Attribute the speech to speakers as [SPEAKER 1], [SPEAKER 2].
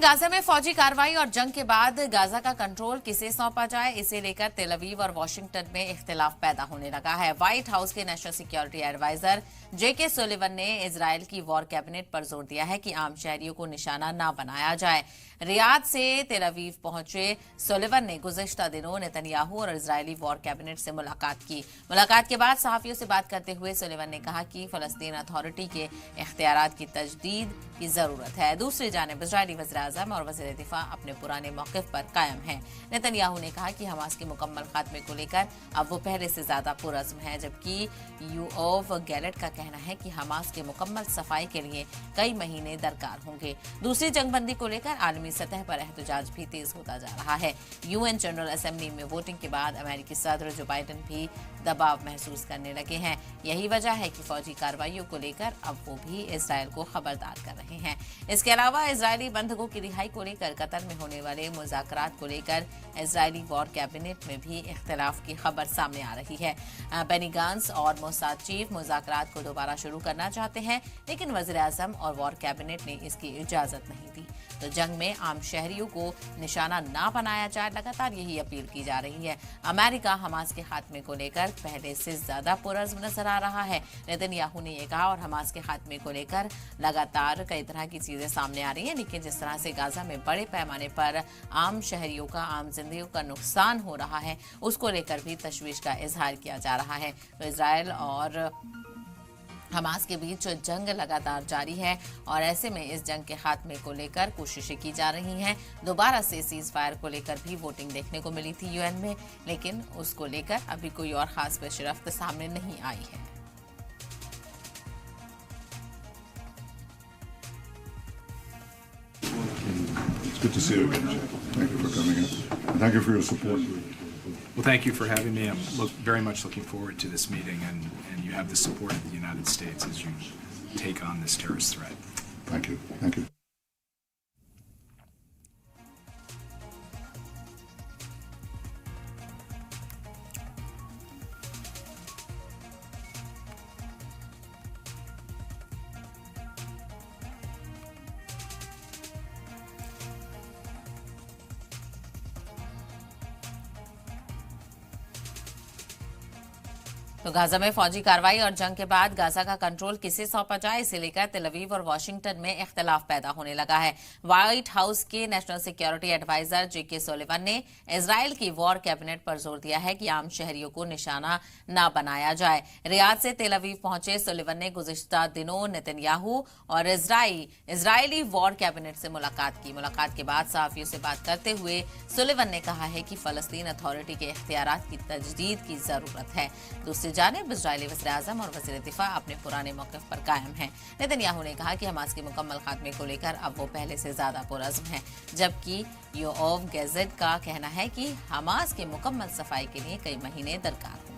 [SPEAKER 1] Gaza में फौजी कार्रवाई और जंग के बाद गाजा का कंट्रोल किसे सौंपा जाए, इसे लेकर तेल अवीव और वाशिंगटन में इख्तिलाफ पैदा होने लगा है। व्हाइट हाउस के नेशनल सिक्योरिटी एडवाइजर जेके सुलिवन ने इजरायल की वॉर कैबिनेट पर जोर दिया है कि आम शहरियों को निशाना न बनाया जाए। रियाद से तेल अवीव पहुंचे सुलिवन ने गुज़िश्ता दिनों नेतन्याहू और इजरायली वॉर कैबिनेट से मुलाकात की। मुलाकात के बाद सहाफियों से बात करते हुए सुलिवन ने कहा कि फलस्तीन अथॉरिटी के इख्तियारात की तजदीद की जरूरत है। दूसरी जानिब इजरायली वज़ीर आज़म और वज़ीर दिफा अपने पुराने मौक़िफ़ पर कायम हैं। नेतन्याहू ने कहा कि हमास के मुकम्मल खात्मे को लेकर अब वो पहले से ज्यादा पुरज़्म है, जबकि यूओव गैलेट का कहना है कि हमास के मुकम्मल सफाई के लिए कई महीने दरकार होंगे। दूसरी जंगबंदी को लेकर आलमी सतह पर एहतजाज भी तेज होता जा रहा है। यूएन जनरल असेंबली में वोटिंग के बाद अमेरिकी सदर जो बाइडन भी दबाव महसूस करने लगे हैं। यही वजह है कि फौजी कार्रवाइयों को लेकर अब वो भी इसराइल को खबरदार कर रहे हैं। इसके अलावा इजरायली बंधकों की रिहाई को लेकर कतर में होने वाले मुज़ाकरात को लेकर इजरायली वॉर कैबिनेट में भी इख्तिलाफ की खबर सामने आ रही है। बेनी गांट्ज़ और मोसाद चीफ मुज़ाकरात को दोबारा शुरू करना चाहते हैं, लेकिन वज़ीर आज़म और वॉर कैबिनेट ने इसकी इजाजत नहीं दी। तो जंग में आम शहरियों को निशाना ना बनाया जाए, लगातार यही अपील की जा रही है। अमेरिका हमास के खात्मे को लेकर पहले से ज्यादा पुरज़्म नजर आ रहा है। नेतन्याहू ने यह कहा और हमास के खात्मे को लेकर लगातार कई तरह की चीजें सामने आ रही हैं, लेकिन जिस तरह से गाजा में बड़े पैमाने पर आम शहरियों का, आम जिंदगी का नुकसान हो रहा है, उसको लेकर भी तशवीश का इजहार किया जा रहा है। तो इजराइल और हमास के बीच जंग लगातार जारी है और ऐसे में इस जंग के खात्मे को लेकर कोशिशें की जा रही हैं। दोबारा से सीज फायर को लेकर भी वोटिंग देखने को मिली थी यूएन में, लेकिन उसको लेकर अभी कोई और खास पेशरफ्त सामने नहीं आई है।
[SPEAKER 2] It's good to see you again. Thank you for coming in. And thank you for your support.
[SPEAKER 3] Well, thank you for having me. I'm very much looking forward to this meeting, and you have the support of the United States as you take on this terrorist threat.
[SPEAKER 2] Thank you. Thank you.
[SPEAKER 1] तो Gaza में फौजी कार्रवाई और जंग के बाद Gaza का control किसे सौंपा जाए, इसे लेकर तेल अवीव और वाशिंगटन में इख्तिलाफ पैदा होने लगा है। व्हाइट हाउस के नेशनल सिक्योरिटी एडवाइजर जेके सुलिवन ने इजराइल की वॉर कैबिनेट पर जोर दिया है कि आम शहरियों को निशाना न बनाया जाए। रियाद से तेल अवीव पहुंचे सुलिवन ने गुज़िश्ता दिनों नेतन्याहू और इजरायली वॉर कैबिनेट से मुलाकात की। मुलाकात के बाद सहाफियों से बात करते हुए सुलिवन ने कहा है कि फलस्तीन अथॉरिटी के इख्तियारात की तजदीद की जरूरत है। दूसरी जानिब इजरायली वज़ीर आज़म और वज़ीर दिफा अपने पुराने मौक़िफ़ पर कायम हैं। नेतन्याहू ने कहा कि हमास के मुकम्मल खात्मे को लेकर अब वो पहले से ज्यादा पुरज़्म है, जबकि यूओव गैलेट का कहना है कि हमास के मुकम्मल सफाई के लिए कई महीने दरकार होंगे।